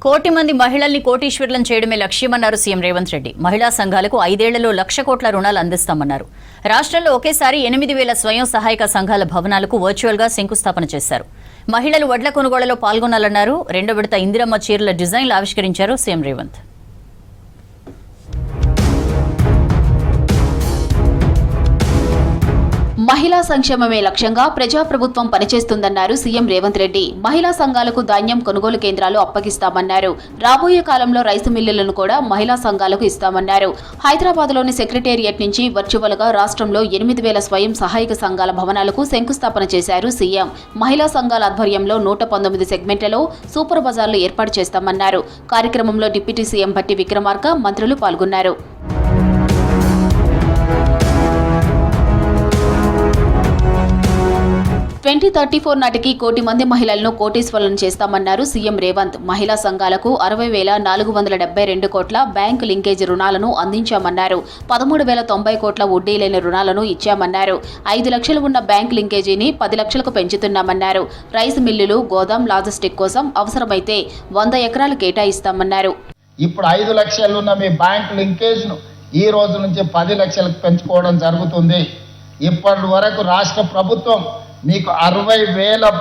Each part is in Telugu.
కోటి మంది మహిళల్ని కోటీశ్వరులను చేయడమే లక్ష్యమన్నారు సీఎం రేవంత్ రెడ్డి. మహిళా సంఘాలకు 5 ఏళ్లలో 1,00,000 కోట్ల రుణాలు అందిస్తామన్నారు. రాష్ట్రంలో ఒకేసారి 8,000 స్వయం సహాయక సంఘాల భవనాలకు వర్చువల్గా శంకుస్థాపన చేశారు. మహిళలు వడ్ల కొనుగోళ్లలో పాల్గొనాలన్నారు. 2వ విడత ఇందిరమ్మ చీరల డిజైన్లు ఆవిష్కరించారు సీఎం రేవంత్. మహిళా సంక్షేమమే లక్ష్యంగా ప్రజాప్రభుత్వం పనిచేస్తుందన్నారు సీఎం రేవంత్ రెడ్డి. మహిళా సంఘాలకు ధాన్యం కొనుగోలు కేంద్రాలు అప్పగిస్తామన్నారు. రాబోయే కాలంలో రైసు మిల్లులను కూడా మహిళా సంఘాలకు ఇస్తామన్నారు. హైదరాబాద్లోని సెక్రటేరియట్ నుంచి వర్చువల్ గా రాష్ట్రంలో 8,000 స్వయం సహాయక సంఘాల భవనాలకు శంకుస్థాపన చేశారు సీఎం. మహిళా సంఘాల ఆధ్వర్యంలో 119 సెగ్మెంట్లలో సూపర్ బజార్లు ఏర్పాటు చేస్తామన్నారు. కార్యక్రమంలో డిప్యూటీ సీఎం భట్టి విక్రమార్క, మంత్రులు పాల్గొన్నారు. 2034 నాటికి కోటి మంది మహిళలను కోటీశ్వరులను చేస్తామన్నారు సీఎం రేవంత్. మహిళా సంఘాలకు 60,472 కోట్ల బ్యాంకు లింకేజ్ రుణాలను అందించామన్నారు. 13,090 కోట్ల వడ్డీ లేని రుణాలను ఇచ్చామన్నారు. 5 లక్షలు ఉన్న బ్యాంక్ లింకేజీని 10 లక్షలకు పెంచుతున్నామన్నారు. రైస్ మిల్లులు, గోదాం, లాజిస్టిక్ కోసం అవసరమైతే 100 ఎకరాలు కేటాయిస్తామన్నారు. ఇప్పుడు 5 లక్షలు ఉన్న మీ బ్యాంక్ లింకేజ్ను ఈ రోజు నుంచి 10 లక్షలకు పెంచుకోవడం జరుగుతుంది. ఇప్పటి వరకు రాష్ట్ర ప్రభుత్వం మీకు 60,000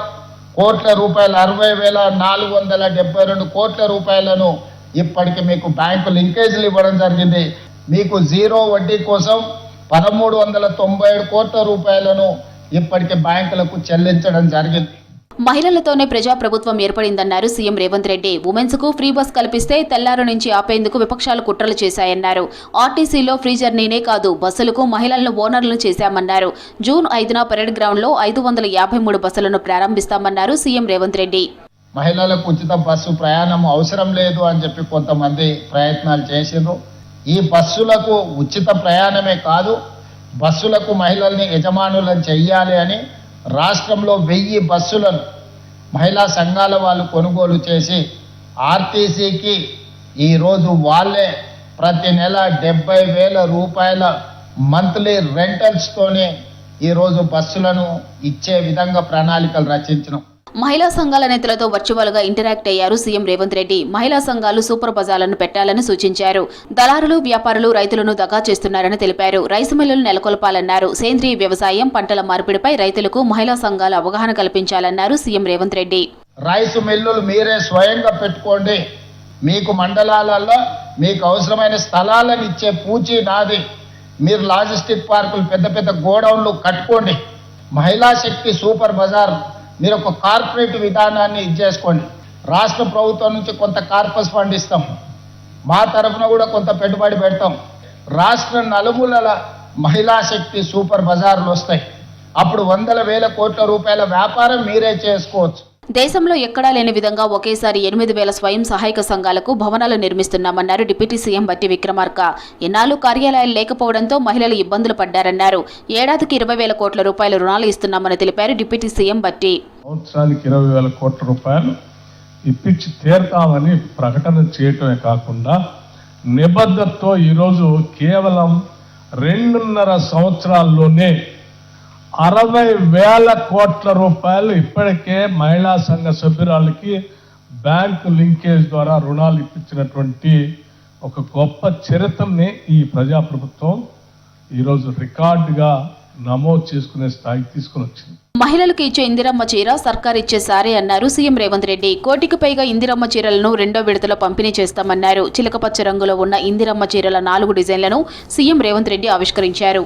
కోట్ల రూపాయలు, 60,472 కోట్ల రూపాయలను ఇప్పటికి మీకు బ్యాంకు లింకేజీలు ఇవ్వడం జరిగింది. మీకు జీరో వడ్డీ కోసం 1,397 కోట్ల రూపాయలను ఇప్పటికి బ్యాంకులకు చెల్లించడం జరిగింది. మహిళలతోనే ప్రజాప్రభుత్వం ఏర్పడిందన్నారు సీఎం రేవంత్ రెడ్డి. ఉమెన్స్ కు ఫ్రీ బస్ కల్పిస్తే తెల్లారు నుంచి ఆపేందుకు విపక్షాలు కుట్రలు చేశాయన్నారు. ఆర్టీసీలో ఫ్రీ జర్నీనే కాదు, బస్సులకు మహిళలను ఓనర్లను చేశామన్నారు. జూన్ 5న పరేడ్ గ్రౌండ్ లో 553 బస్సులను ప్రారంభిస్తామన్నారు సీఎం రేవంత్ రెడ్డి. మహిళలకు ఉచిత బస్సు ప్రయాణం అవసరం లేదు అని చెప్పి కొంతమంది ప్రయత్నాలు చేసిండ్రు. ఈ బస్సులకు ఉచిత ప్రయాణమే కాదు, బస్సులకు మహిళల్ని యజమానులను చెయ్యాలి అని రాష్ట్రంలో 1000 బస్సులను మహిళా సంఘాల వాళ్ళు కొనుగోలు చేసి ఆర్టీసీకి ఈరోజు వాళ్ళే ప్రతి నెల 70,000 రూపాయల మంత్లీ రెంటల్స్తోనే ఈరోజు బస్సులను ఇచ్చే విధంగా ప్రణాళికలు రచించడం. మహిళా సంఘాల నేతలతో వర్చువల్ గా ఇంటరాక్ట్ అయ్యారు సీఎం రేవంత్ రెడ్డి. మహిళా సంఘాలు సూపర్ బజార్లను పెట్టాలని సూచించారు. దళారులు, వ్యాపారులు రైతులను దగా చేస్తున్నారని తెలిపారు. రైసు మిల్లులు నెలకొల్పాలన్నారు. సేంద్రీయ వ్యవసాయం, పంటల మార్పిడిపై రైతులకు మహిళా సంఘాలు అవగాహన కల్పించాలన్నారు సీఎం రేవంత్ రెడ్డి. రైసు మిల్లులు మీరే స్వయంగా పెట్టుకోండి. మీకు మండలాలలో మీకు అవసరమైన స్థలాలను ఇచ్చే పూచి నాది. మీరు లాజిస్టిక్ పార్కులు, పెద్ద పెద్ద గోడౌన్లు కట్టుకోండి. మహిళా శక్తి సూపర్ బజార్ మీరు ఒక కార్పొరేట్ విధానాన్ని ఇచ్చేసుకోండి. రాష్ట్ర ప్రభుత్వం నుంచి కొంత కార్పస్ ఫండ్ ఇస్తాం, మా తరఫున కూడా కొంత పెట్టుబడి పెడతాం. రాష్ట్ర నలుమూలల మహిళా శక్తి సూపర్ బజార్లు వస్తాయి. అప్పుడు 100,000 కోట్ల రూపాయల వ్యాపారం మీరే చేసుకోవచ్చు. దేశంలో ఎక్కడా లేని విధంగా ఒకేసారి 8,000 స్వయం సహాయక సంఘాలకు భవనాలు నిర్మిస్తున్నామన్నారు డిప్యూటీ సీఎం భట్టి విక్రమార్క. ఎన్నాళ్ళు కార్యాలయాలు లేకపోవడంతో మహిళలు ఇబ్బందులు పడ్డారన్నారు. ఏడాదికి 20,000 కోట్ల రూపాయల రుణాలు ఇస్తున్నామని తెలిపారు డిప్యూటీ సీఎం భట్టి. సంవత్సరానికి 20,000 కోట్ల రూపాయలు ఇప్పించి తీరుతామని ప్రకటన చేయటమే కాకుండా నిబద్ధతతో ఈరోజు కేవలం 2.5 సంవత్సరాల్లోనే 60,000 కోట్ల రూపాయలు ఇప్పటికే మహిళా సంఘ సభ్యురాలకి బ్యాంకు లింకేజ్ ద్వారా రుణాలు ఇప్పించినటువంటి ఒక గొప్ప చరిత్రని ఈ ప్రజాప్రభుత్వం ఈరోజు రికార్డుగా నమోదు చేసుకునే స్థాయికి తీసుకుని వచ్చింది. మహిళలకు ఇచ్చే ఇందిరమ్మ చీర సర్కార్ ఇచ్చే సారే అన్నారు సీఎం రేవంత్ రెడ్డి. కోటికి పైగా ఇందిరమ్మ చీరలను 2వ విడతలో పంపిణీ చేస్తామన్నారు. చిలకపచ్చ రంగులో ఉన్న ఇందిరమ్మ చీరల 4 డిజైన్లను సీఎం రేవంత్ రెడ్డి ఆవిష్కరించారు.